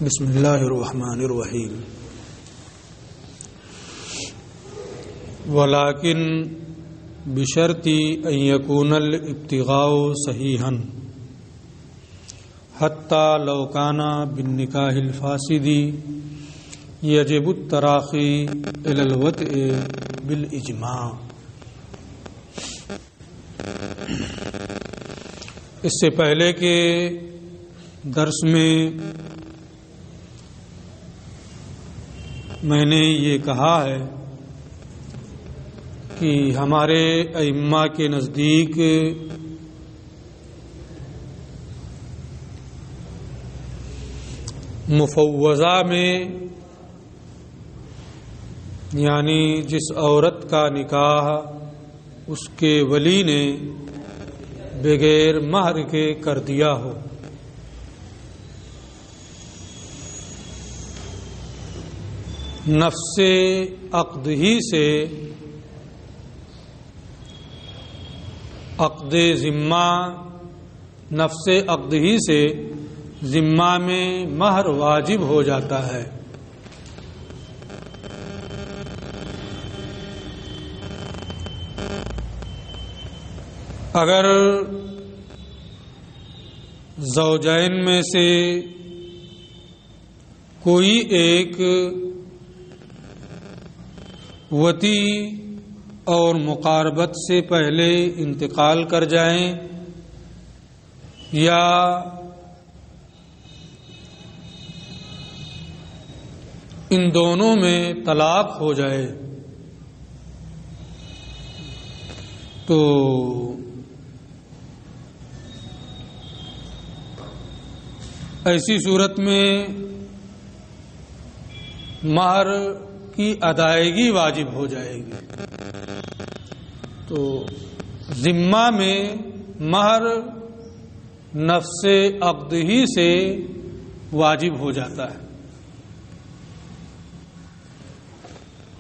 بسم اللہ الرحمن الرحیم ولیکن بشرط ان یکون الابتغاء صحیحا حتی لو کان بالنکاح الفاسد یجب التراخی الی الوطء بالاجماع۔ اس سے پہلے کے درس میں میں نے یہ کہا ہے کہ ہمارے ائمہ کے نزدیک مفوضہ میں یعنی جس عورت کا نکاح اس کے ولی نے بغیر مہر کے کر دیا ہو، نفس عقد ہی سے عقد ذمہ نفس عقد ہی سے ذمہ میں مہر واجب ہو جاتا ہے۔ اگر زوجین میں سے کوئی ایک وطی اور مقاربت سے پہلے انتقال کر جائیں یا ان دونوں میں طلاق ہو جائے تو ایسی صورت میں مہر کی ادائیگی واجب ہو جائے گی۔ تو ذمہ میں مہر نفس عقد ہی سے واجب ہو جاتا ہے۔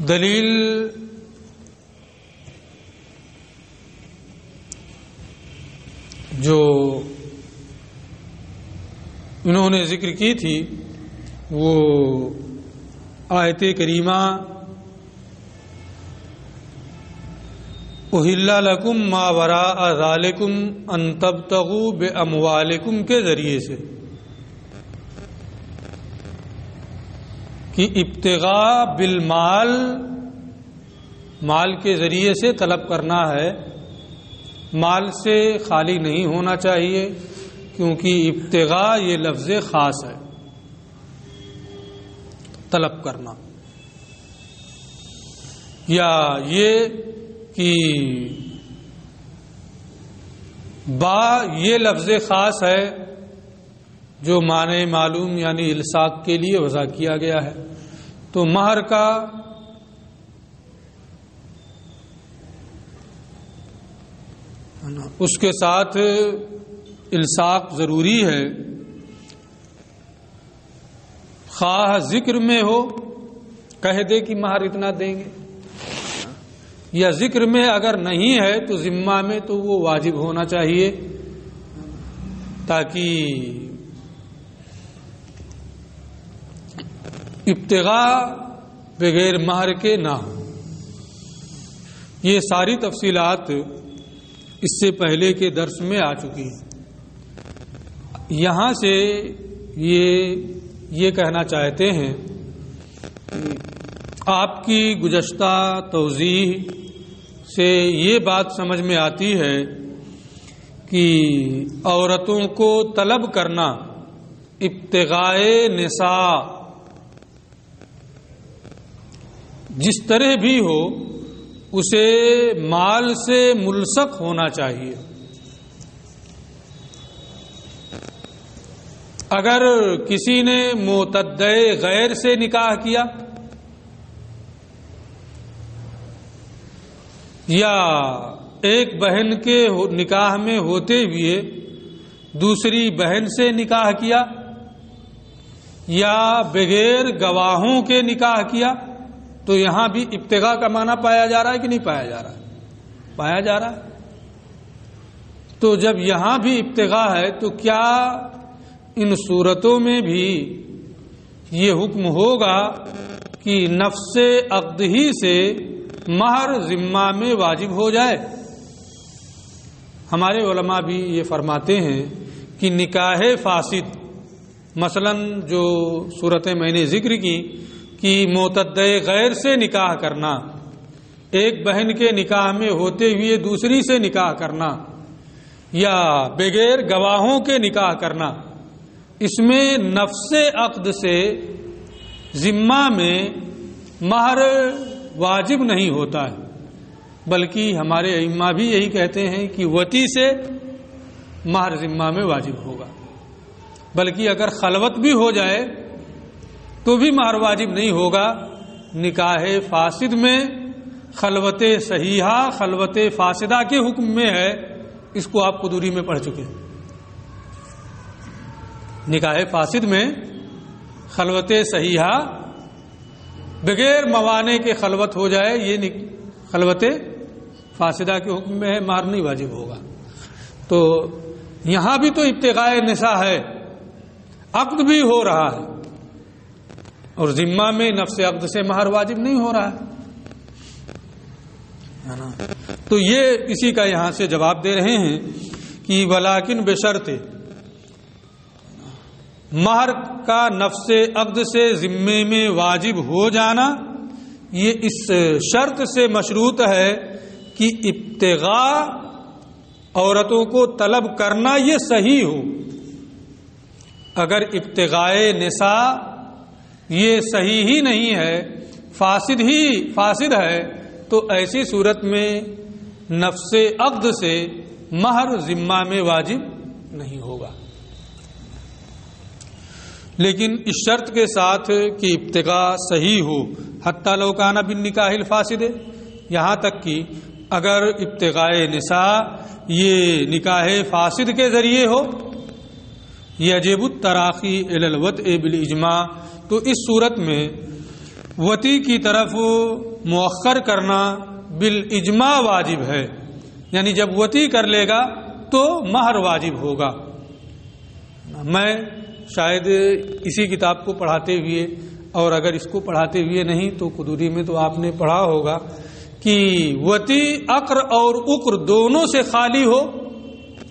دلیل جو انہوں نے ذکر کی تھی وہ آیت کریمہ احل لکم ما وراء ذالکم ان تبتغوا باموالکم کے ذریعے سے کہ ابتغاء بالمال مال کے ذریعے سے طلب کرنا ہے، مال سے خالی نہیں ہونا چاہیے کیونکہ ابتغاء یہ لفظ خاص ہے، طلب کرنا، یا یہ کہ با یہ لفظ خاص ہے جو معنی معلوم یعنی الصاق کے لیے وضع کیا گیا ہے۔ تو مہر کا اس کے ساتھ الصاق ضروری ہے، خواہ ذکر میں ہو کہہ دے کہ مہر اتنا دیں گے، یا ذکر میں اگر نہیں ہے تو ذمہ میں تو وہ واجب ہونا چاہیے تاکہ ابتغاء بغیر مہر کے نہ ہو۔ یہ ساری تفصیلات اس سے پہلے کے درس میں آ چکی ہیں۔ یہاں سے یہ کہنا چاہتے ہیں کہ آپ کی گزشتہ توضیح سے یہ بات سمجھ میں آتی ہے کہ عورتوں کو طلب کرنا ابتغاء نساء جس طرح بھی ہو اسے مال سے ملصق ہونا چاہیے۔ اگر کسی نے معتدہ غیر سے نکاح کیا یا ایک بہن کے نکاح میں ہوتے ہوئے دوسری بہن سے نکاح کیا یا بغیر گواہوں کے نکاح کیا تو یہاں بھی ابتغاء کا معنی پایا جا رہا ہے کہ نہیں پایا جا رہا ہے؟ پایا جا رہا ہے۔ تو جب یہاں بھی ابتغاء ہے تو کیا ان صورتوں میں بھی یہ حکم ہوگا کہ نفس عقد ہی سے مہر ذمہ میں واجب ہو جائے۔ ہمارے علماء بھی یہ فرماتے ہیں کہ نکاح فاسد، مثلا جو صورتیں میں نے ذکر کی کہ معتدہ غیر سے نکاح کرنا، ایک بہن کے نکاح میں ہوتے ہوئے دوسری سے نکاح کرنا، یا بغیر گواہوں کے نکاح کرنا، اس میں نفس عقد سے ذمہ میں مہر واجب نہیں ہوتا ہے، بلکہ ہمارے ائمہ بھی یہی کہتے ہیں کہ وتی سے مہر ذمہ میں واجب ہوگا، بلکہ اگر خلوت بھی ہو جائے تو بھی مہر واجب نہیں ہوگا۔ نکاح فاسد میں خلوت صحیحہ خلوت فاسدہ کے حکم میں ہے، اس کو آپ قدوری میں پڑھ چکے ہیں۔ نکاح فاسد میں خلوت صحیحہ بغیر موانع کے خلوت ہو جائے، یہ خلوت فاسدہ کے حکم میں ہے، مہر نہیں واجب ہوگا۔ تو یہاں بھی تو ابتغاء نساء ہے، عقد بھی ہو رہا ہے، اور ذمہ میں نفس عقد سے مہر واجب نہیں ہو رہا ہے نا۔ تو یہ اسی کا یہاں سے جواب دے رہے ہیں کہ ولیکن بشرط، مہر کا نفس عقد سے ذمے میں واجب ہو جانا یہ اس شرط سے مشروط ہے کہ ابتغاء عورتوں کو طلب کرنا یہ صحیح ہو۔ اگر ابتغاء نساء یہ صحیح ہی نہیں ہے، فاسد ہے، تو ایسی صورت میں نفس عقد سے مہر ذمہ میں واجب نہیں ہوگا، لیکن اس شرط کے ساتھ کہ ابتغاء صحیح ہو، حتی لو کان بالنکاح الفاسد، یہاں تک کہ اگر ابتغاء نساء یہ نکاح فاسد کے ذریعے ہو، یجب التراخی الی الوطء بالاجماع، تو اس صورت میں وتی کی طرف مؤخر کرنا بالاجماع واجب ہے، یعنی جب وتی کر لے گا تو مہر واجب ہوگا۔ میں شاید اسی کتاب کو پڑھاتے ہوئے، اور اگر اس کو پڑھاتے ہوئے نہیں تو قدوری میں تو آپ نے پڑھا ہوگا کہ وتی عقر اور عقر دونوں سے خالی ہو،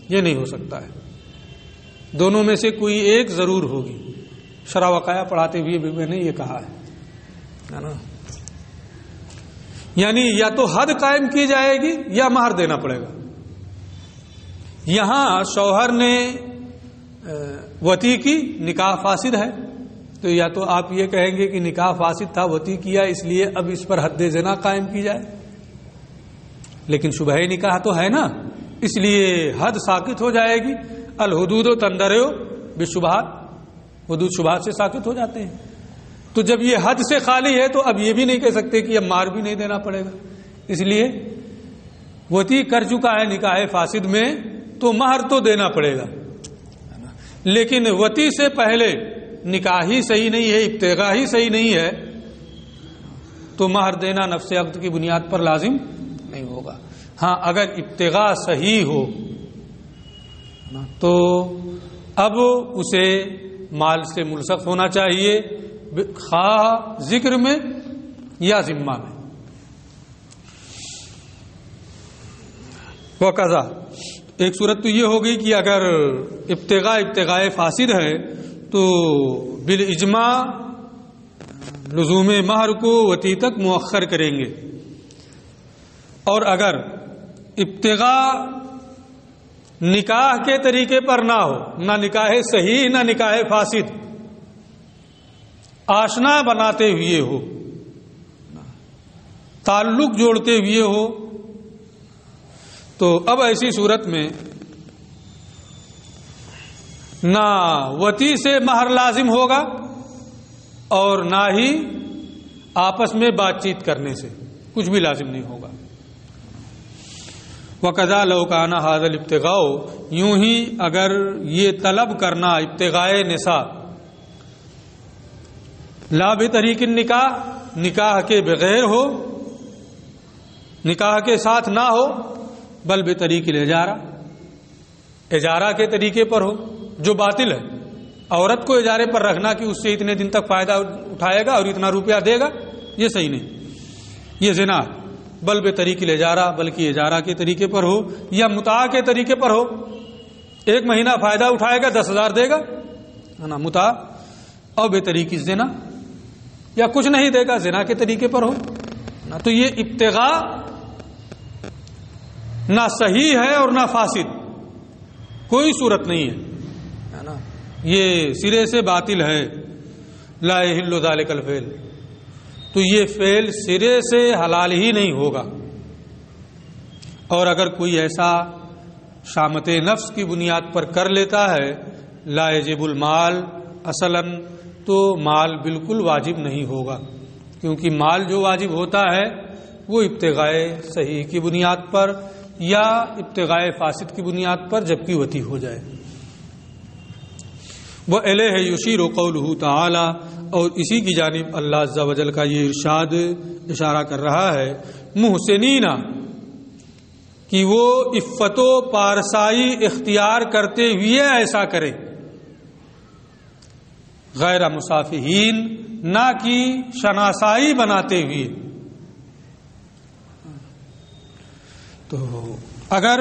یہ نہیں ہو سکتا ہے، دونوں میں سے کوئی ایک ضرور ہوگی۔ شرح وقایہ پڑھاتے ہوئے بھی میں نے یہ کہا ہے نا، یعنی یا تو حد قائم کی جائے گی یا مہر دینا پڑے گا۔ یہاں شوہر نے وتی کی، نکاح فاسد ہے، تو یا تو آپ یہ کہیں گے کہ نکاح فاسد تھا، وتی کیا، اس لیے اب اس پر حد زنا قائم کی جائے، لیکن شبہ نکاح تو ہے نا، اس لیے حد ساقط ہو جائے گی۔ الحدود و تندرو بالشبہات، حدود شبہات سے ساقط ہو جاتے ہیں۔ تو جب یہ حد سے خالی ہے تو اب یہ بھی نہیں کہہ سکتے کہ اب مہر بھی نہیں دینا پڑے گا، اس لیے وتی کر چکا ہے نکاح فاسد میں تو مہر تو دینا پڑے گا، لیکن وتی سے پہلے نکاح ہی صحیح نہیں ہے، ابتغاء ہی صحیح نہیں ہے، تو مہر دینا نفس عقد کی بنیاد پر لازم نہیں ہوگا۔ ہاں اگر ابتغاء صحیح ہو تو اب اسے مال سے ملصق ہونا چاہیے، خواہ ذکر میں یا ذمہ میں۔ وقضا، ایک صورت تو یہ ہو گئی کہ اگر ابتغاء فاسد ہے تو بالاجماع لزوم مہر کو وتی تک مؤخر کریں گے، اور اگر ابتغاء نکاح کے طریقے پر نہ ہو، نہ نکاح صحیح نہ نکاح فاسد، آشنا بناتے ہوئے ہو، تعلق جوڑتے ہوئے ہو، تو اب ایسی صورت میں نہ وتی سے مہر لازم ہوگا اور نہ ہی آپس میں بات چیت کرنے سے کچھ بھی لازم نہیں ہوگا۔ وَقَذَا لَوْ كَانَ هَذَا الْابْتِغَاءُ، یوں ہی اگر یہ طلب کرنا ابتغاء نساء لا بطریق النکاح، نکاح کے بغیر ہو، نکاح کے ساتھ نہ ہو، بل بطریق الاجارہ، اجارہ کے طریقے پر ہو جو باطل ہے، عورت کو اجارے پر رکھنا کہ اس سے اتنے دن تک فائدہ اٹھائے گا اور اتنا روپیہ دے گا، یہ صحیح نہیں، یہ زنا، بل بے طریق الاجارہ، بلکہ اجارہ کے طریقے پر ہو یا متاع کے طریقے پر ہو. 1 مہینہ فائدہ اٹھائے گا 10,000 دے گا نا متاع، اور بے طریق زنا، یا کچھ نہیں دے گا زنا کے طریقے پر ہو نا. تو یہ ابتغاء نہ صحیح ہے اور نہ فاسد، کوئی صورت نہیں ہے نا، یہ سرے سے باطل ہے. لا یحل ذلک الفعل، تو یہ فعل سرے سے حلال ہی نہیں ہوگا. اور اگر کوئی ایسا شامت نفس کی بنیاد پر کر لیتا ہے لا یجب المال اصلاً، تو مال بالکل واجب نہیں ہوگا، کیونکہ مال جو واجب ہوتا ہے وہ ابتغاء صحیح کی بنیاد پر یا ابتغاء فاسد کی بنیاد پر جبکہ وتی ہو جائے. وَإِلَيْهِ يُشِيرُ قَوْلُهُ تَعَالَى، اور اسی کی جانب اللہ عز و جل کا یہ ارشاد اشارہ کر رہا ہے محسنین، کہ وہ عفت و پارسائی اختیار کرتے ہوئے ایسا کرے، غیر مصافحین، نہ کہ شناسائی بناتے ہوئے. تو اگر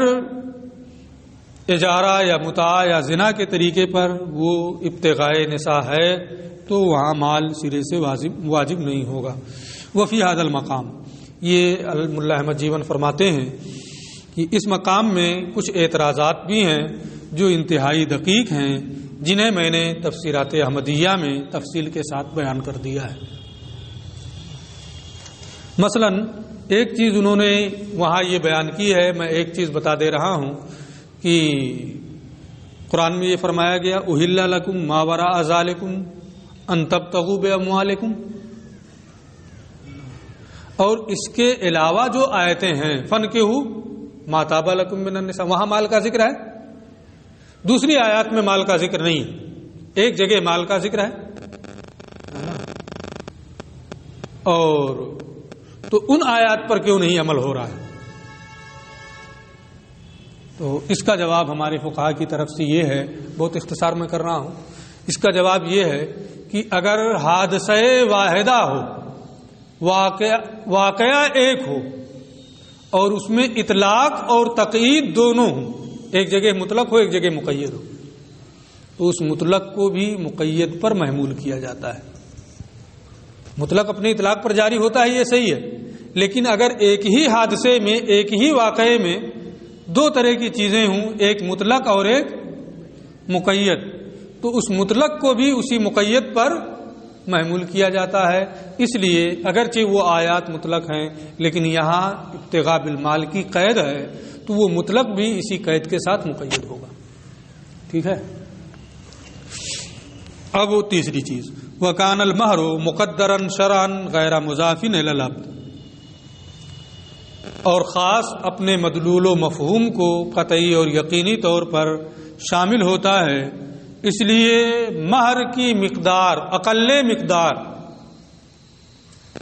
اجارہ یا متاع یا زنا کے طریقے پر وہ ابتغاء نساء ہے تو وہاں مال سرے سے واجب نہیں ہوگا. وفی هذا المقام، یہ ملا احمد جیون فرماتے ہیں کہ اس مقام میں کچھ اعتراضات بھی ہیں جو انتہائی دقیق ہیں، جنہیں میں نے تفسیرات احمدیہ میں تفصیل کے ساتھ بیان کر دیا ہے. مثلا ایک چیز انہوں نے وہاں یہ بیان کی ہے، میں ایک چیز بتا دے رہا ہوں کہ قرآن میں یہ فرمایا گیا احل لکم ما وراء ذالکم ان تبتغوا باموالکم، اور اس کے علاوہ جو آیتیں ہیں فنکحوا ما طاب لکم من النساء، وہاں مال کا ذکر ہے، دوسری آیات میں مال کا ذکر نہیں ہے. ایک جگہ مال کا ذکر ہے اور تو ان آیات پر کیوں نہیں عمل ہو رہا ہے؟ تو اس کا جواب ہمارے فقہا کی طرف سے یہ ہے، بہت اختصار میں کر رہا ہوں، اس کا جواب یہ ہے کہ اگر حادثہ واحدہ ہو، واقعہ ایک ہو اور اس میں اطلاق اور تقیید دونوں ہوں، ایک جگہ مطلق ہو ایک جگہ مقید ہو، تو اس مطلق کو بھی مقید پر محمول کیا جاتا ہے. مطلق اپنے اطلاق پر جاری ہوتا ہے، یہ صحیح ہے، لیکن اگر ایک ہی حادثے میں ایک ہی واقعے میں 2 طرح کی چیزیں ہوں، ایک مطلق اور ایک مقید، تو اس مطلق کو بھی اسی مقید پر محمول کیا جاتا ہے. اس لیے اگرچہ وہ آیات مطلق ہیں لیکن یہاں ابتغاء بالمال کی قید ہے تو وہ مطلق بھی اسی قید کے ساتھ مقید ہوگا. ٹھیک ہے. اب وہ تیسری چیز وَكَانَ الْمَهْرُ مُقَدَّرًا شَرْعًا غَيْرَ مُضَافٍ إِلَى الْعَبْدِ، اور خاص اپنے مدلول و مفہوم کو قطعی اور یقینی طور پر شامل ہوتا ہے، اس لیے مہر کی مقدار اقل مقدار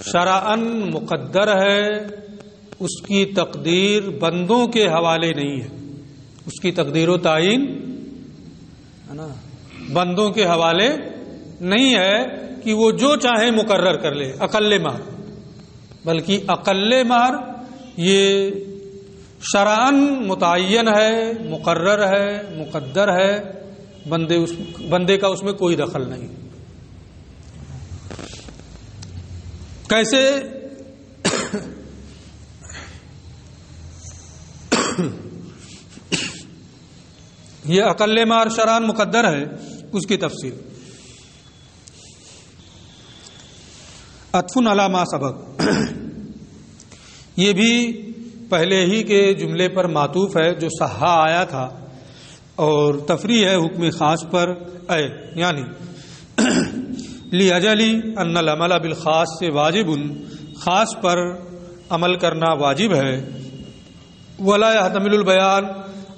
شرعاً مقدر ہے، اس کی تقدیر بندوں کے حوالے نہیں ہے، اس کی تقدیر و تعین ہے نا بندوں کے حوالے نہیں ہے کہ وہ جو چاہے مقرر کر لے اقل مہر، بلکہ اقل مہر یہ شرعاً متعین ہے، مقرر ہے، مقدر ہے، بندے کا اس میں کوئی دخل نہیں. کیسے؟ یہ اقل مہر شرعاً مقدر ہے، اس کی تفصیل عطف علی ما سبق، یہ بھی پہلے ہی کے جملے پر معطوف ہے جو صحا آیا تھا، اور تفریح ہے حکم خاص پر، یعنی لِأَجَلِ أَنَّ الْعَمَلَ بِالْخَاص سے واجب، خاص پر عمل کرنا واجب ہے، وَلَا يَحْتَمِلُ الْبَيَانَ،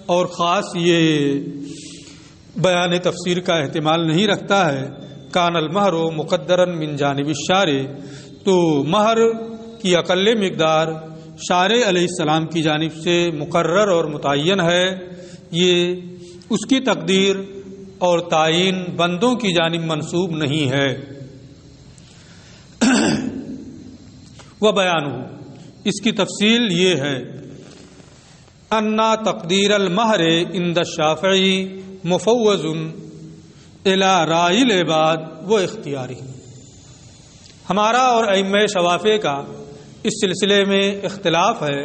اور خاص یہ بیان تفسیر کا احتمال نہیں رکھتا ہے. کان المہر مقدرن من جانب الشارع، تو مہر کی اقل مقدار شارع علیہ السلام کی جانب سے مقرر اور متعین ہے، یہ اس کی تقدیر اور تعین بندوں کی جانب منسوب نہیں ہے۔ وہ بیان ہو، اس کی تفصیل یہ ہے، انا تقدیر المہر عند الشافعی مفوض الی رائی العباد و اختیاری۔ ہمارا اور ائمہ شوافع کا اس سلسلے میں اختلاف ہے۔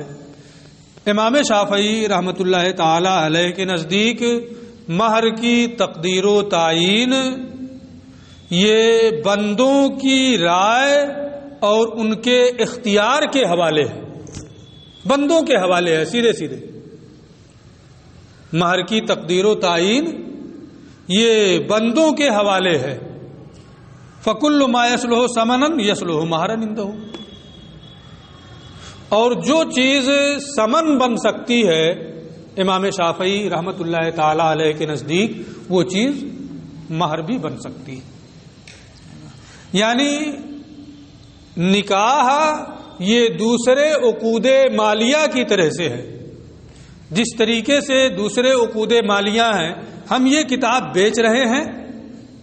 امام شافعی رحمۃ اللہ تعالی علیہ کے نزدیک مہر کی تقدیر و تعین یہ بندوں کی رائے اور ان کے اختیار کے حوالے ہے، بندوں کے حوالے ہے سیدھے سیدھے۔ مہر کی تقدیر و تعین یہ بندوں کے حوالے ہے۔ فَكُلُّ مَا يَصْلُحُ ثَمَنًا يَصْلُحُ مَهْرًا عِندَهُ، اور جو چیز ثمن بن سکتی ہے امام شافعی رحمۃ اللہ تعالی علیہ کے نزدیک وہ چیز مہر بھی بن سکتی ہے۔ یعنی نکاح یہ دوسرے عقود مالیہ کی طرح سے ہے۔ جس طریقے سے دوسرے عقود مالیہ ہیں، ہم یہ کتاب بیچ رہے ہیں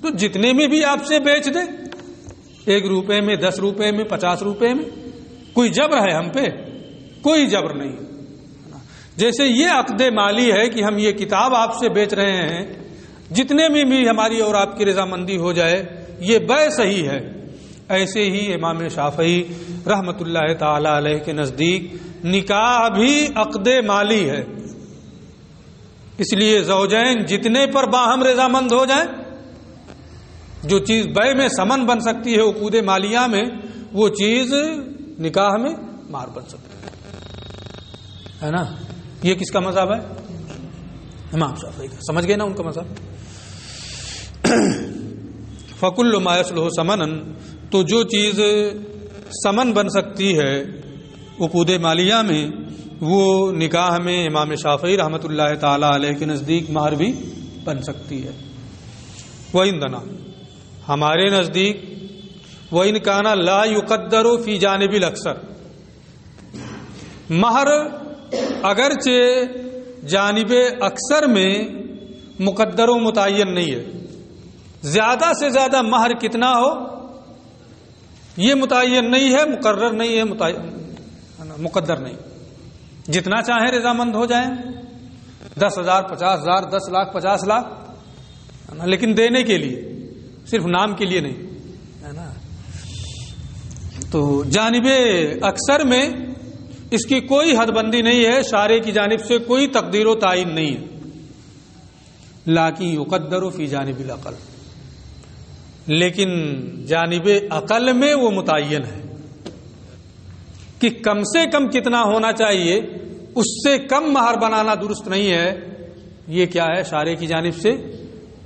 تو جتنے میں بھی آپ سے بیچ دیں، 1 روپے میں، 10 روپے میں، 50 روپے میں، کوئی جبر ہے ہم پہ؟ کوئی جبر نہیں۔ جیسے یہ عقد مالی ہے کہ ہم یہ کتاب آپ سے بیچ رہے ہیں، جتنے میں بھی ہماری اور آپ کی رضامندی ہو جائے یہ بیع صحیح ہے، ایسے ہی امام شافعی رحمۃ اللہ تعالی علیہ کے نزدیک نکاح بھی عقد مالی ہے۔ اس لیے زوجین جتنے پر باہم رضامند ہو جائیں، جو چیز بیع میں ثمن بن سکتی ہے عقود مالیہ میں، وہ چیز نکاح میں مہر بن سکتی ہے نا۔ یہ کس کا مذہب ہے؟ امام شافعی کا۔ سمجھ گئے نا ان کا مذہب؟ فَكُلُّ مَا يَصْلُحُ ثَمَنًا، تو جو چیز ثمن بن سکتی ہے عقود مالیہ میں، وہ نکاح میں امام شافعی رحمۃ اللہ تعالی علیہ کے نزدیک مہر بھی بن سکتی ہے۔ وَعِندَنَا، ہمارے نزدیک، وَإِنْ كَانَ لَا يُقَدَّرُ فِي جَانِبِ الْأَكْثَرِ، مہر اگرچہ جانب اکثر میں مقدر و متعین نہیں ہے، زیادہ سے زیادہ مہر کتنا ہو یہ متعین نہیں ہے، مقرر نہیں ہے، مقدر نہیں، جتنا چاہیں رضامند ہو جائیں، 10,000 50,000 10 لاکھ 50 لاکھ، لیکن دینے کے لیے، صرف نام کے لیے نہیں ہے نا۔ تو جانب اکثر میں اس کی کوئی حد بندی نہیں ہے، شارع کی جانب سے کوئی تقدیر و تعین نہیں ہے، لاکن یقدر فی جانب العقل، لیکن جانب عقل میں وہ متعین ہے کہ کم سے کم کتنا ہونا چاہیے، اس سے کم مہر بنانا درست نہیں ہے۔ یہ کیا ہے؟ شارع کی جانب سے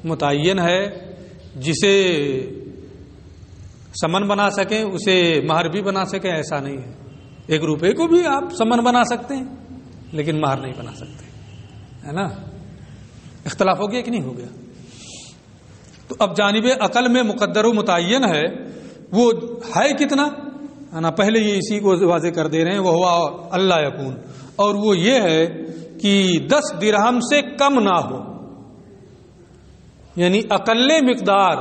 متعین ہے، جسے سمن بنا سکیں اسے مہر بھی بنا سکیں، ایسا نہیں ہے۔ 1 روپے کو بھی آپ سمن بنا سکتے ہیں لیکن مہر نہیں بنا سکتے، ہے نا۔ اختلاف ہو گیا کہ نہیں ہو گیا؟ تو اب جانب عقل میں مقدر و متعین ہے، وہ ہے کتنا ہے نا، پہلے یہ اسی کو واضح کر دے رہے ہیں، وہ ہوا اللہ یکون، اور وہ یہ ہے کہ 10 درہم سے کم نہ ہو، یعنی اقل مقدار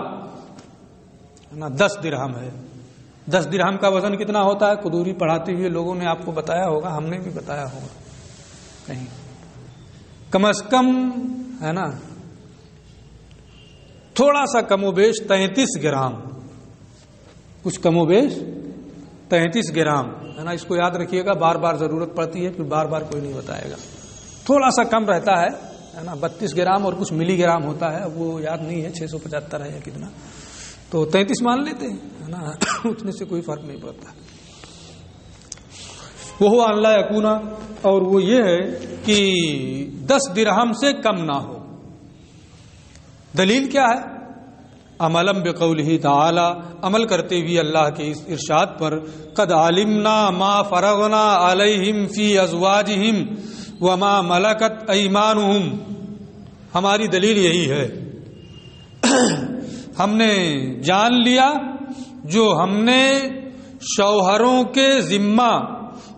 ہے نا 10 درہم ہے۔ 10 درہم کا وزن کتنا ہوتا ہے؟ قدوری پڑھاتے ہوئے لوگوں نے آپ کو بتایا ہوگا، ہم نے بھی بتایا ہوگا کہیں، کم از کم ہے نا تھوڑا سا کم و بیش 33 گرام، کچھ کم و بیش 33 گرام ہے نا۔ اس کو یاد رکھیے گا، بار بار ضرورت پڑتی ہے، پھر بار بار کوئی نہیں بتائے گا۔ تھوڑا سا کم رہتا ہے نا، 32 گرام اور کچھ ملی گرام ہوتا ہے، وہ یاد نہیں ہے 675 ہے یا کتنا، تو 33 مان لیتے ہیں ہے نا، اتنے سے کوئی فرق نہیں پڑتا۔ وہ اللہ یکونا، اور وہ یہ ہے کہ 10 درہم سے کم نہ ہو۔ دلیل کیا ہے؟ عملاً بقولہ تعالی، عمل کرتے ہوئے اللہ کے اس ارشاد پر، قد علمنا ما فرغنا علیہم فی ازواجہم وما ملکت ایمانہم، ہماری دلیل یہی ہے، ہم نے جان لیا جو ہم نے شوہروں کے ذمہ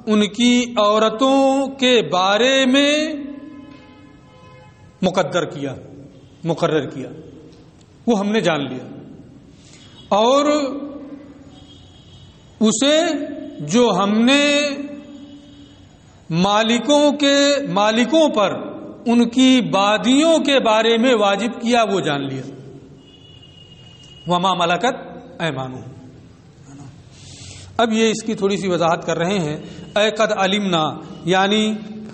ان کی عورتوں کے بارے میں مقرر کیا، وہ ہم نے جان لیا، اور اسے جو ہم نے مالکوں پر ان کی بادیوں کے بارے میں واجب کیا وہ جان لیا۔ وما ملکت ایمانہم۔ اب یہ اس کی تھوڑی سی وضاحت کر رہے ہیں۔ اے قد علمنا، یعنی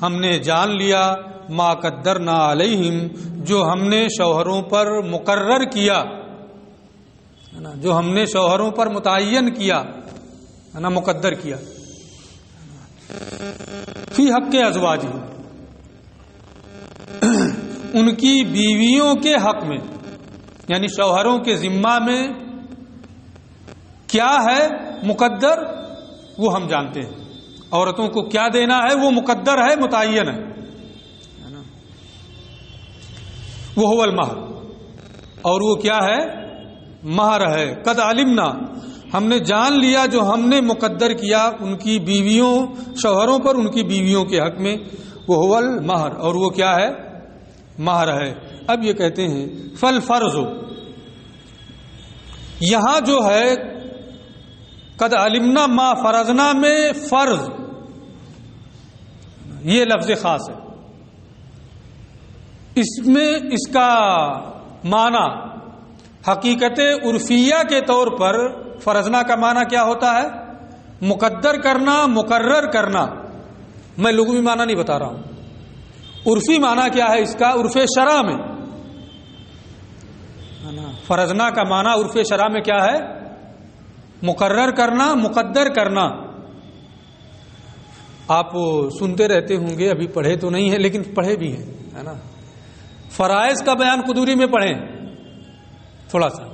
ہم نے جان لیا، ما قدرنا علیہم، جو ہم نے شوہروں پر مقرر کیا، جو ہم نے شوہروں پر متعین کیا، مقدر کیا، فی حق ازواجہم، ان کی بیویوں کے حق میں، یعنی شوہروں کے ذمہ میں کیا ہے مقدر وہ ہم جانتے ہیں، عورتوں کو کیا دینا ہے وہ مقدر ہے، متعین ہے، وہ هو المہر، اور وہ کیا ہے؟ مہر ہے۔ قد علمنا، ہم نے جان لیا جو ہم نے مقدر کیا ان کی بیویوں، شوہروں پر ان کی بیویوں کے حق میں، وہ هو المہر، اور وہ کیا ہے؟ مہر ہے۔ اب یہ کہتے ہیں فالفرض، یہاں جو ہے قد علمنا ما فرضنا میں فرض، یہ لفظ خاص ہے، اس میں اس کا معنی حقیقت عرفیہ کے طور پر فرضنا کا معنی کیا ہوتا ہے؟ مقدر کرنا، مقرر کرنا۔ میں لغوی معنی نہیں بتا رہا ہوں، عرفی معنی کیا ہے اس کا؟ عرف شرع میں فرضنا کا معنی عرف شرع میں کیا ہے؟ مقرر کرنا، مقدر کرنا۔ آپ سنتے رہتے ہوں گے، ابھی پڑھے تو نہیں ہے لیکن پڑھے بھی ہیں، ہے نا؟ فرائض کا بیان قدوری میں پڑھیں تھوڑا سا۔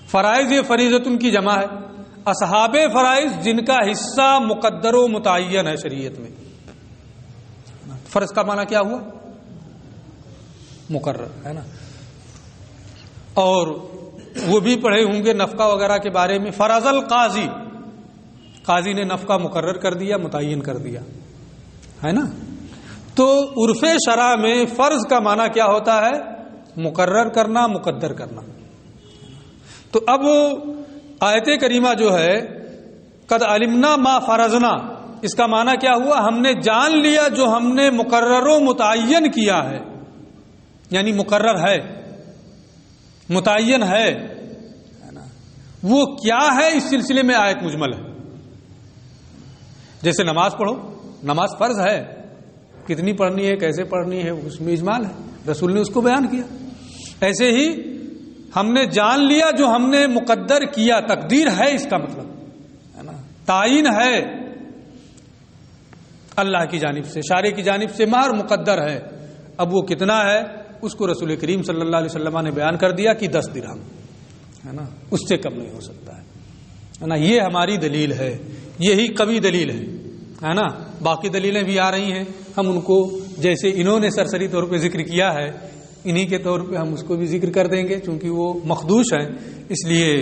فرائض یہ فریضۃ کی جمع ہے، اصحاب فرائض جن کا حصہ مقدر و متعین ہے شریعت میں۔ فرض کا معنی کیا ہوا؟ مقرر، ہے نا؟ اور وہ بھی پڑھے ہوں گے نفقہ وغیرہ کے بارے میں، فرض القاضی، قاضی نے نفقہ مقرر کر دیا، متعین کر دیا، ہے نا؟ تو عرف شرع میں فرض کا معنی کیا ہوتا ہے؟ مقرر کرنا، مقدر کرنا۔ تو اب آیت کریمہ جو ہے قد علمنا ما فرضنا، اس کا معنی کیا ہوا؟ ہم نے جان لیا جو ہم نے مقرر و متعین کیا ہے، یعنی مقرر ہے، متعین ہے نا؟ وہ کیا ہے اس سلسلے میں آیت مجمل ہے۔ جیسے نماز پڑھو، نماز فرض ہے، کتنی پڑھنی ہے، کیسے پڑھنی ہے، اس میں اجمال ہے، رسول نے اس کو بیان کیا۔ ایسے ہی ہم نے جان لیا جو ہم نے مقدر کیا، تقدیر ہے اس کا مطلب، ہے نا؟ تعین ہے اللہ کی جانب سے، شارع کی جانب سے، مہر مقدر ہے۔ اب وہ کتنا ہے اس کو رسول کریم صلی اللہ علیہ وسلم نے بیان کر دیا کہ 10 درہم، ہے نا؟ اس سے کم نہیں ہو سکتا ہے نا؟ یہ ہماری دلیل ہے، یہی قوی دلیل ہے نا؟ باقی دلیلیں بھی آ رہی ہیں، ہم ان کو جیسے انہوں نے سرسری طور پہ ذکر کیا ہے انہی کے طور پہ ہم اس کو بھی ذکر کر دیں گے، چونکہ وہ مخدوش ہیں، اس لیے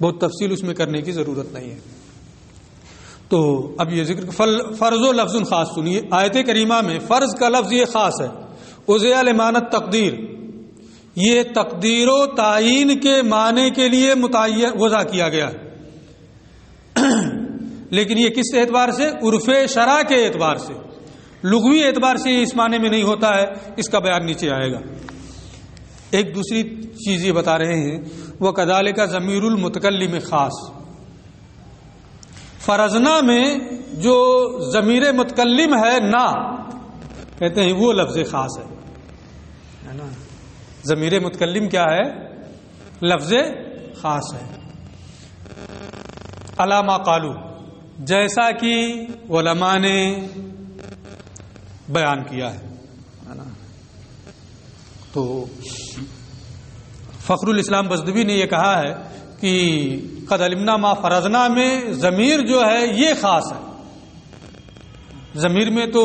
بہت تفصیل اس میں کرنے کی ضرورت نہیں ہے۔ تو اب یہ ذکر فرض و لفظ خاص، سنیے آیت کریمہ میں فرض کا لفظ یہ خاص ہے، وضع لمانت تقدیر، یہ تقدیر و تعین کے معنی کے لیے متعین وضع کیا گیا ہے، لیکن یہ کس اعتبار سے؟ عرف شرع کے اعتبار سے، لغوی اعتبار سے اس معنی میں نہیں ہوتا ہے، اس کا بیان نیچے آئے گا۔ ایک دوسری چیز یہ بتا رہے ہیں، وہ کذالک ضمیر المتکلم خاص، فرضنا میں جو ضمیر متکلم ہے نا، کہتے ہیں وہ لفظ خاص ہے نا؟ ضمیر متکلم کیا ہے؟ لفظ خاص ہے۔ علامہ قالو، جیسا کہ علماء نے بیان کیا ہے نا؟ تو فخر الاسلام بزدوی نے یہ کہا ہے کہ قد علمنا ما فرضنا میں ضمیر جو ہے یہ خاص ہے۔ ضمیر میں تو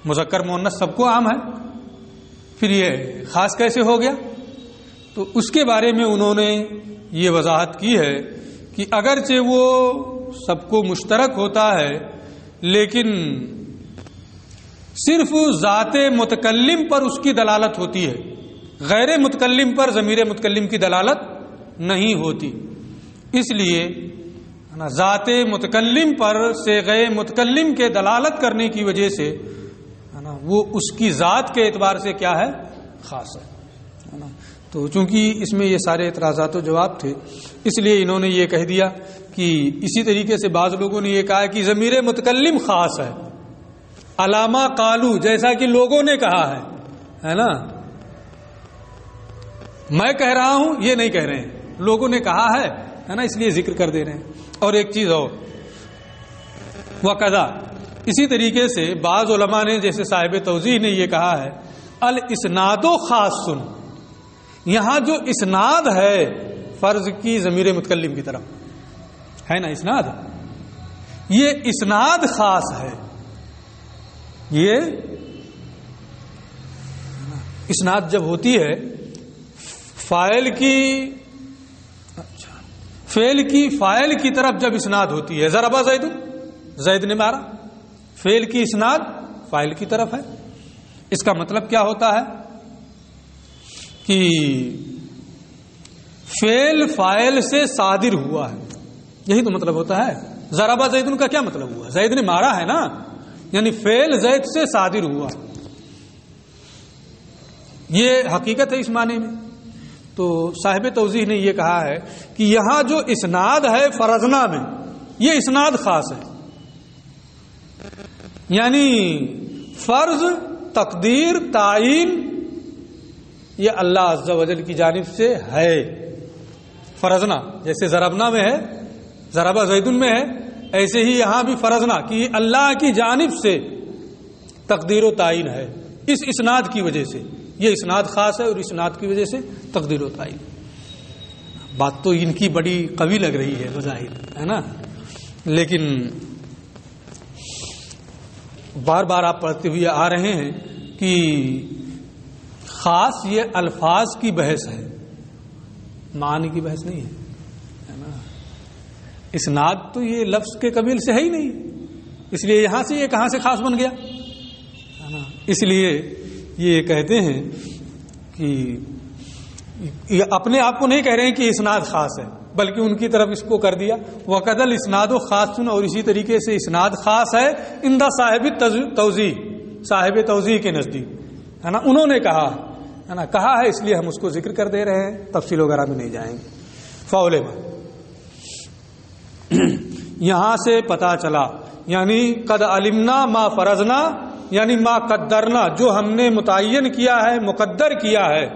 مذکر مؤنث سب کو عام ہے، پھر یہ خاص کیسے ہو گیا؟ تو اس کے بارے میں انہوں نے یہ وضاحت کی ہے کہ اگرچہ وہ سب کو مشترک ہوتا ہے، لیکن صرف ذات متکلم پر اس کی دلالت ہوتی ہے، غیر متکلم پر ضمیر متکلم کی دلالت نہیں ہوتی، اس لیے ذات متکلم پر صیغہ متکلم کے دلالت کرنے کی وجہ سے وہ اس کی ذات کے اعتبار سے کیا ہے؟ خاص ہے نا۔ تو چونکہ اس میں یہ سارے اعتراضات و جواب تھے، اس لیے انہوں نے یہ کہہ دیا کہ اسی طریقے سے بعض لوگوں نے یہ کہا کہ ضمیر متکلم خاص ہے، علامہ قالو، جیسا کہ لوگوں نے کہا ہے نا، میں کہہ رہا ہوں یہ نہیں کہہ رہے ہیں، لوگوں نے کہا ہے نا، اس لیے ذکر کر دے رہے ہیں۔ اور ایک چیز اور وقضا، اسی طریقے سے بعض علماء نے جیسے صاحب توضیح نے یہ کہا ہے الاسناد خاص، یہاں جو اسناد ہے فرض کی ضمیر متکلم کی طرف ہے نا، اسناد، یہ اسناد خاص ہے، یہ اسناد جب ہوتی ہے فاعل کی فعل کی فاعل کی طرف جب اسناد ہوتی ہے، ضربا زید، زید نے مارا، فعل کی اسناد فاعل کی طرف ہے، اس کا مطلب کیا ہوتا ہے کہ فعل فاعل سے صادر ہوا ہے، یہی تو مطلب ہوتا ہے۔ ضربا زید کا کیا مطلب ہوا؟ زید نے مارا ہے نا، یعنی فعل زید سے صادر ہوا، یہ حقیقت ہے اس معنی میں۔ تو صاحب توضیح نے یہ کہا ہے کہ یہاں جو اسناد ہے فرضنا میں، یہ اسناد خاص ہے، یعنی فرض، تقدیر، تعین یہ اللہ عز و جل کی جانب سے ہے، فرضنا جیسے ضربنا میں ہے، ضربا زیدن میں ہے، ایسے ہی یہاں بھی فرضنا کہ اللہ کی جانب سے تقدیر و تعین ہے، اس اسناد کی وجہ سے یہ اسناد خاص ہے، اور اسناد کی وجہ سے تقدیر و تعین۔ بات تو ان کی بڑی قوی لگ رہی ہے بظاہر، ہے نا، لیکن بار بار آپ پڑھتے ہوئے آ رہے ہیں کہ خاص یہ الفاظ کی بحث ہے، معنی کی بحث نہیں ہے نا۔ اسناد تو یہ لفظ کے قبیل سے ہے ہی نہیں، اس لیے یہاں سے یہ کہاں سے خاص بن گیا ہے نا۔ اس لیے یہ کہتے ہیں کہ یہ اپنے آپ کو نہیں کہہ رہے ہیں کہ اسناد خاص ہے، بلکہ ان کی طرف اس کو کر دیا وقد الاسناد خاص، اور اسی طریقے سے اسناد خاص ہے اندہ صاحب توضیح، صاحب توضیح کے نزدیک ہے نا، انہوں نے کہا ہے نا، کہا ہے، اس لیے ہم اس کو ذکر کر دے رہے ہیں، تفصیل وغیرہ میں نہیں جائیں گے۔ فعلما، یہاں سے پتا چلا، یعنی قد علمنا ما فرضنا، یعنی ما قدرنا، جو ہم نے متعین کیا ہے، مقدر کیا ہے،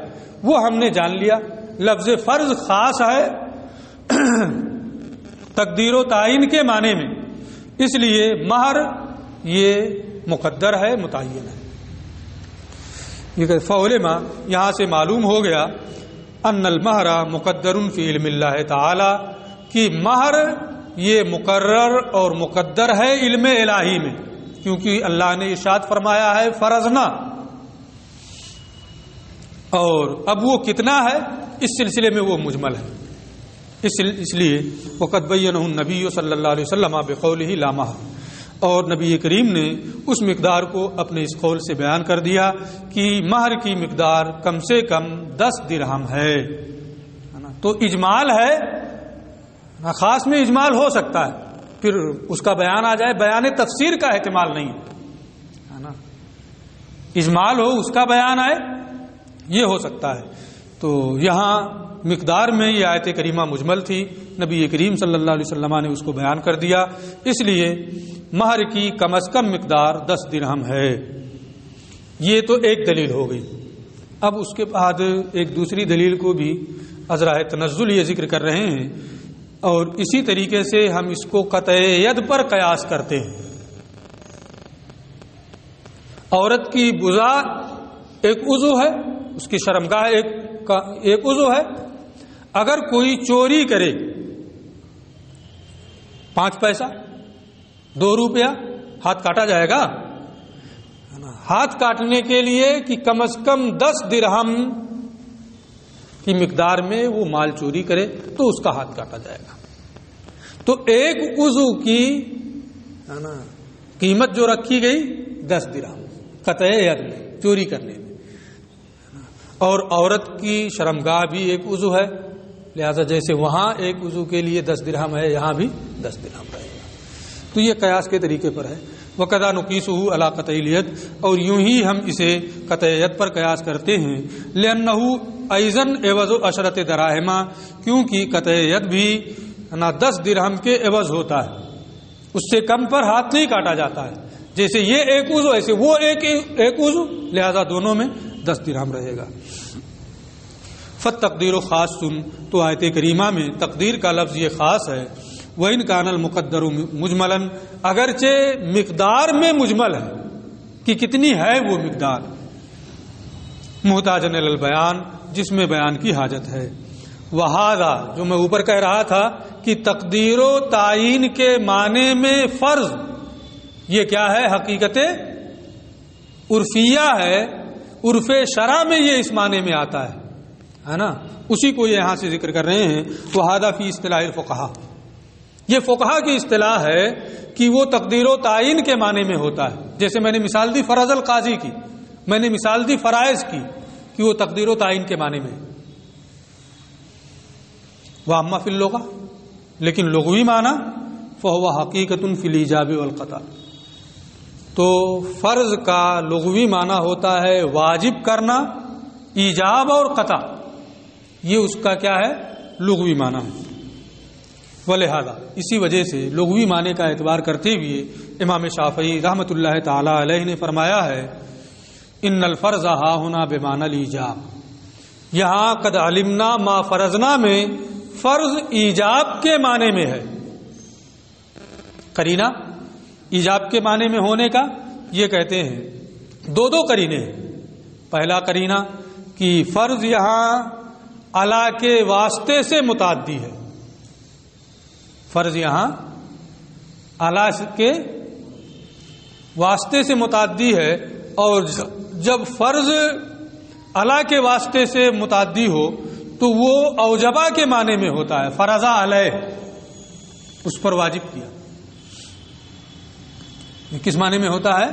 وہ ہم نے جان لیا۔ لفظ فرض خاص ہے تقدیر و تعین کے معنی میں، اس لیے مہر یہ مقدر ہے، متعین ہے۔ یہ کہ فعلما، یہاں سے معلوم ہو گیا ان المہر مقدر فی علم اللہ تعالی، کہ مہر یہ مقرر اور مقدر ہے علم الہی میں، کیونکہ اللہ نے ارشاد فرمایا ہے فرضنا، اور اب وہ کتنا ہے اس سلسلے میں وہ مجمل ہے، اس لیے وقت بینہ النبی صلی اللہ علیہ وسلم بقولہ لا مہر، اور نبی کریم نے اس مقدار کو اپنے اس قول سے بیان کر دیا کہ مہر کی مقدار کم سے کم 10 درہم ہے نا۔ تو اجمال ہے، خاص میں اجمال ہو سکتا ہے، پھر اس کا بیان آ جائے، بیان تفسیر کا احتمال نہیں ہے نا، اجمال ہو اس کا بیان آئے، یہ ہو سکتا ہے۔ تو یہاں مقدار میں یہ آیت کریمہ مجمل تھی، نبی کریم صلی اللہ علیہ وسلم نے اس کو بیان کر دیا، اس لیے مہر کی کم از کم مقدار 10 درہم ہے۔ یہ تو ایک دلیل ہو گئی۔ اب اس کے بعد ایک دوسری دلیل کو بھی ازراہ تنزل یہ ذکر کر رہے ہیں، اور اسی طریقے سے ہم اس کو قطع ید پر قیاس کرتے ہیں۔ عورت کی بزا ایک عضو ہے، اس کی شرمگاہ ایک عضو ہے، اگر کوئی چوری کرے 5 پیسہ 2 روپیہ، ہاتھ کاٹا جائے گا۔ ہاتھ کاٹنے کے لیے کہ کم از کم 10 درہم کی مقدار میں وہ مال چوری کرے تو اس کا ہاتھ کاٹا جائے گا۔ تو ایک عضو کی قیمت جو رکھی گئی 10 درہم قطع ید میں، چوری کرنے میں، اور عورت کی شرمگاہ بھی ایک عضو ہے، لہذا جیسے وہاں ایک عضو کے لیے 10 درہم ہے، یہاں بھی 10 درہم رہے گا. تو یہ قیاس کے طریقے پر ہے. وَقَذَا نُقِيسُهُ عَلَىٰ قَطْعِ الْيَدِ، اور یوں ہی ہم اسے قطع ید پر قیاس کرتے ہیں. لِأَنَّهُ أَيْضًا عِوَضُ 10 دراہم، کیونکہ قطع ید بھی 10 درہم کے عوض ہوتا ہے، اس سے کم پر ہاتھ نہیں کاٹا جاتا ہے. جیسے یہ ایک عضو ایسے وہ ایک عضو، لہذا دونوں میں 10 درہم رہے گا. فالتقدیر خاص، تو آیت کریمہ میں تقدیر کا لفظ یہ خاص ہے. وَإِنْ كَانَ الْمُقَدَّرُ مُجْمَلًا، اگرچہ مقدار میں مجمل ہے کہ کتنی ہے وہ مقدار، محتاجًا إِلَى الْبَيَانِ، جس میں بیان کی حاجت ہے. وَهَذَا، جو میں اوپر کہہ رہا تھا کہ تقدیر و تعین کے معنی میں فرض، یہ کیا ہے؟ حقیقت عرفیہ ہے، عرف شرع میں یہ اس معنی میں آتا ہے نا، اسی کو یہ یہاں سے ذکر کر رہے ہیں. وَهَذَا فِي اصطلاح الفقہاء، یہ فقہا کی اصطلاح ہے کہ وہ تقدیر و تعین کے معنی میں ہوتا ہے. جیسے میں نے مثال دی فرض القاضی کی، میں نے مثال دی فرائض کی، کہ وہ تقدیر و تعین کے معنی میں. وَأَمَّا فِي اللُّغَةِ، لیکن لغوی معنی فَهُوَ حَقِيقَةٌ فِي الْإِيجَابِ وَالْقَطْعِ، تو فرض کا لغوی معنی ہوتا ہے واجب کرنا، ایجاب اور قطع، یہ اس کا کیا ہے؟ لغوی معنی ہے. ولہذا، اسی وجہ سے لغوی معنی کا اعتبار کرتے ہوئے امام شافعی رحمۃ اللہ تعالی علیہ نے فرمایا ہے ان الفرض ہا ہونا بمعنی الایجاب، یہاں قد علمنا ما فرضنا میں فرض ایجاب کے معنی میں ہے. قرینہ ایجاب کے معنی میں ہونے کا یہ کہتے ہیں دو قرینے ہیں. پہلا قرینہ کہ فرض یہاں الا کے واسطے سے متعدی ہے، فرض یہاں الا کے واسطے سے متعدی ہے، اور جب فرض الا کے واسطے سے متعدی ہو تو وہ اوجبہ کے معنی میں ہوتا ہے. فرضا علیہ، اس پر واجب کیا. کس معنی میں ہوتا ہے؟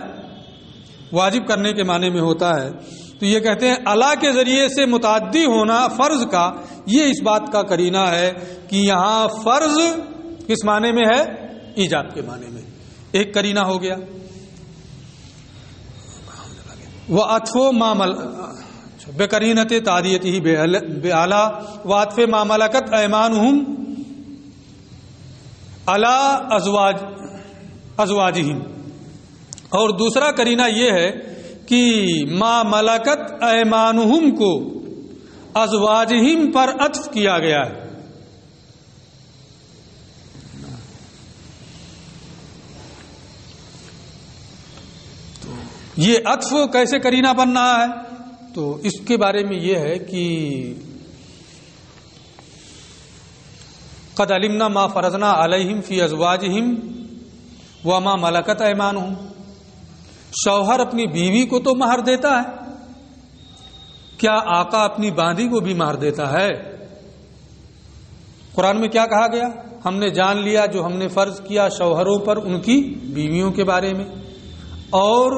واجب کرنے کے معنی میں ہوتا ہے. تو یہ کہتے ہیں الا کے ذریعے سے متعدی ہونا فرض کا، یہ اس بات کا قرینہ ہے کہ یہاں فرض کس معنی میں ہے؟ ایجاب کے معنی میں. ایک قرینہ ہو گیا. وَأَطْفُ مَا بِقَرِینَةِ تَعْدِیَتِهِ بِأَعْلَى وَأَطْفُ مَا مَلَكَتْ أَيْمَانُهُمْ عَلَى أَزْوَاجِهِمْ، اور دوسرا قرینہ یہ ہے کہ ما ملکت ایمانہم کو ازواجہم پر عطف کیا گیا ہے. یہ عطف کیسے قرینہ بن رہا ہے؟ تو اس کے بارے میں یہ ہے کہ قد علمنا ما فرضنا علیہم فی ازواجہم وما ملکت ایمانہم، شوہر اپنی بیوی کو تو مہر دیتا ہے، کیا آقا اپنی باندی کو بھی مہر دیتا ہے؟ قرآن میں کیا کہا گیا؟ ہم نے جان لیا جو ہم نے فرض کیا شوہروں پر ان کی بیویوں کے بارے میں اور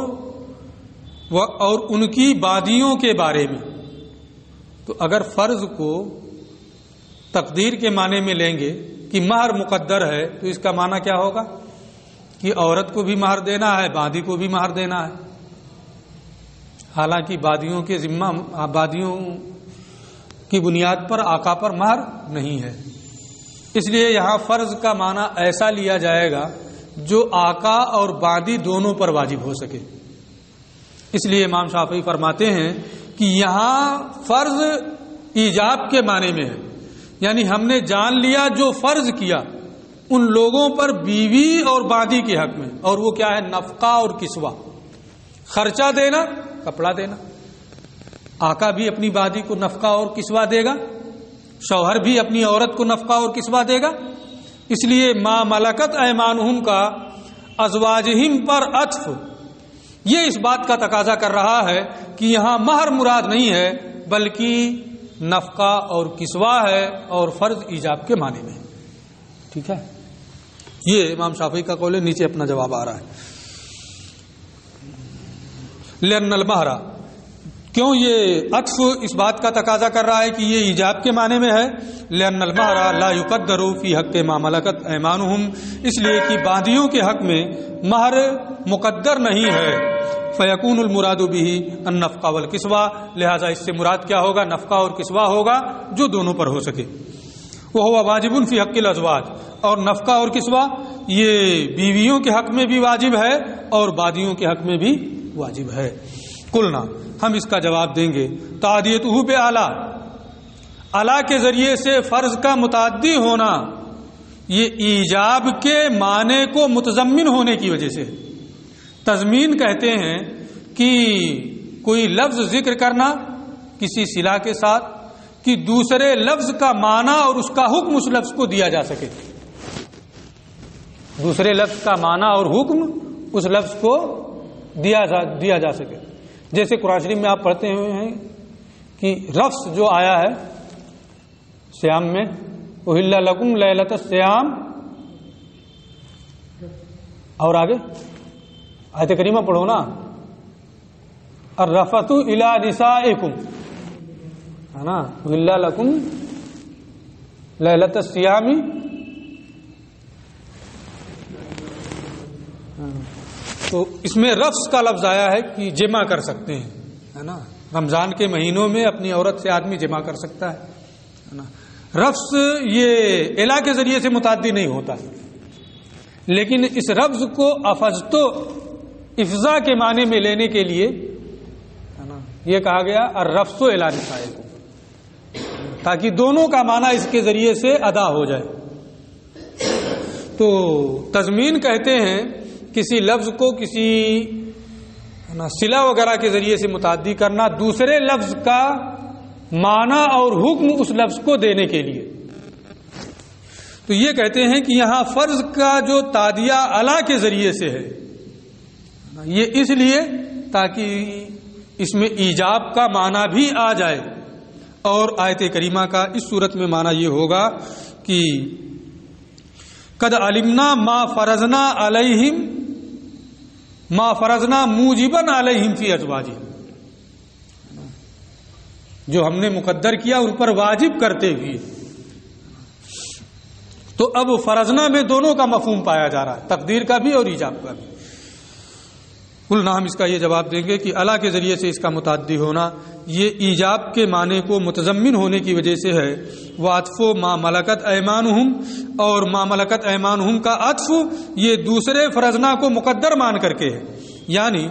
ان کی باندیوں کے بارے میں. تو اگر فرض کو تقدیر کے معنی میں لیں گے کہ مہر مقدر ہے، تو اس کا معنی کیا ہوگا؟ کہ عورت کو بھی مہر دینا ہے، باندی کو بھی مہر دینا ہے. حالانکہ باندیوں کے ذمہ، باندیوں کی بنیاد پر آقا پر مہر نہیں ہے. اس لیے یہاں فرض کا معنی ایسا لیا جائے گا جو آقا اور باندی دونوں پر واجب ہو سکے. اس لیے امام شافعی فرماتے ہیں کہ یہاں فرض ایجاب کے معنی میں ہے، یعنی ہم نے جان لیا جو فرض کیا ان لوگوں پر بیوی اور باندی کے حق میں، اور وہ کیا ہے؟ نفقہ اور کسوہ، خرچہ دینا، کپڑا دینا. آقا بھی اپنی باندی کو نفقہ اور کسوہ دے گا، شوہر بھی اپنی عورت کو نفقہ اور کسوہ دے گا. اس لیے ما ملکت ایمانہم کا ازواجہم پر عطف یہ اس بات کا تقاضا کر رہا ہے کہ یہاں مہر مراد نہیں ہے بلکہ نفقہ اور کسوہ ہے اور فرض ایجاب کے معنی میں. ٹھیک ہے، یہ امام شافعی کا قول ہے. نیچے اپنا جواب آ رہا ہے. لأن المہر، کیوں یہ عطف اس بات کا تقاضا کر رہا ہے کہ یہ ایجاب کے معنی میں ہے؟ لأن المہر لا يقدر فی حق ما ملکت ایمانہم، اس لیے کہ باندیوں کے حق میں مہر مقدر نہیں ہے. فیکون المراد به النفقہ والکسوہ، لہذا اس سے مراد کیا ہوگا؟ نفقہ اور کسوہ ہوگا جو دونوں پر ہو سکے. وہو واجب فی حق الازواج، اور نفقہ اور کسوہ یہ بیویوں کے حق میں بھی واجب ہے اور باندیوں کے حق میں بھی واجب ہے. قلنا، ہم اس کا جواب دیں گے، تعدیتہ بأعلی، اعلی کے ذریعے سے فرض کا متعدی ہونا یہ ایجاب کے معنی کو متضمن ہونے کی وجہ سے. تضمین کہتے ہیں کہ کوئی لفظ ذکر کرنا کسی صلہ کے ساتھ کہ دوسرے لفظ کا معنی اور اس کا حکم اس لفظ کو دیا جا سکے، دوسرے لفظ کا معنی اور حکم اس لفظ کو دیا جا سکے. جیسے قرآن شریف میں آپ پڑھتے ہوئے ہیں کہ لفظ جو آیا ہے صیام میں، احل لکم لیلۃ الصیام، اور آگے آیت کریمہ پڑھو نا، الرفث الی نسائکم، ہے نا، احل لکم لیلۃ الصیام. تو اس میں رفث کا لفظ آیا ہے کہ جمع کر سکتے ہیں، ہے نا. رمضان کے مہینوں میں اپنی عورت سے آدمی جمع کر سکتا ہے نا. رفظ یہ الا کے ذریعے سے متعدی نہیں ہوتا، لیکن اس رفظ کو افضتو، افضا کے معنی میں لینے کے لیے ہے نا یہ کہا گیا الرفث الی نسائکم، تاکہ دونوں کا معنی اس کے ذریعے سے ادا ہو جائے. تو تضمین کہتے ہیں کسی لفظ کو کسی صلہ وغیرہ کے ذریعے سے متعدی کرنا دوسرے لفظ کا معنی اور حکم اس لفظ کو دینے کے لیے. تو یہ کہتے ہیں کہ یہاں فرض کا جو تعدیہ اعلی کے ذریعے سے ہے یہ اس لیے تاکہ اس میں ایجاب کا معنی بھی آ جائے. اور آیت کریمہ کا اس صورت میں معنی یہ ہوگا کہ قد علمنا ما فرضنا علیہم ما فرضنا موجباً علیہم فی ازواجہم، جو ہم نے مقدر کیا ان پر واجب کرتے ہوئے. تو اب فرضنا میں دونوں کا مفہوم پایا جا رہا ہے، تقدیر کا بھی اور ایجاب کا بھی. قلنا، ہم اس کا یہ جواب دیں گے کہ اعلی کے ذریعے سے اس کا متعدی ہونا یہ ایجاب کے معنی کو متضمن ہونے کی وجہ سے ہے. وعطف ما ملکت ایمانہم، اور ما ملکت ایمانہم کا عطف یہ دوسرے فرضنا کو مقدر مان کر کے ہے. یعنی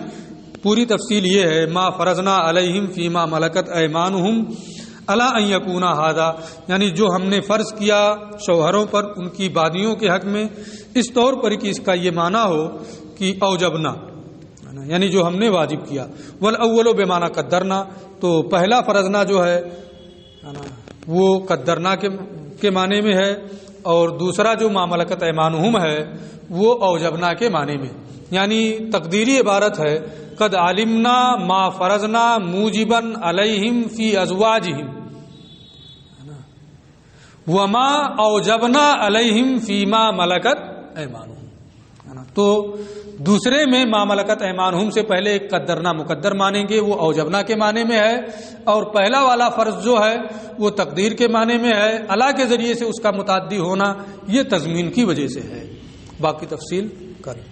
پوری تفصیل یہ ہے ما فرضنا علیہم فی ما ملکت ایمانہم الا ان یکون ھذا، یعنی جو ہم نے فرض کیا شوہروں پر ان کی باندیوں کے حق میں اس طور پر کہ اس کا یہ معنی ہو کہ اوجبنا، یعنی جو ہم نے واجب کیا. والاول بمعنی قدرنا، تو پہلا فرضنا جو ہے وہ قدرنا کے معنی میں ہے، اور دوسرا جو ما ملکت ایمانہم ہے وہ اوجبنا کے معنی میں. یعنی تقدیری عبارت ہے قد علمنا ما فرضنا موجبا علیہم فی ازواجہم وما اوجبنا علیہم فی ما ملکت ایمانہم. تو دوسرے میں ما ملکت ایمانہم سے پہلے ایک قدرنا مقدر مانیں گے، وہ اوجبنا کے معنی میں ہے، اور پہلا والا فرض جو ہے وہ تقدیر کے معنی میں ہے. الا کے ذریعے سے اس کا متعدی ہونا یہ تضمین کی وجہ سے ہے. باقی تفصیل کریں.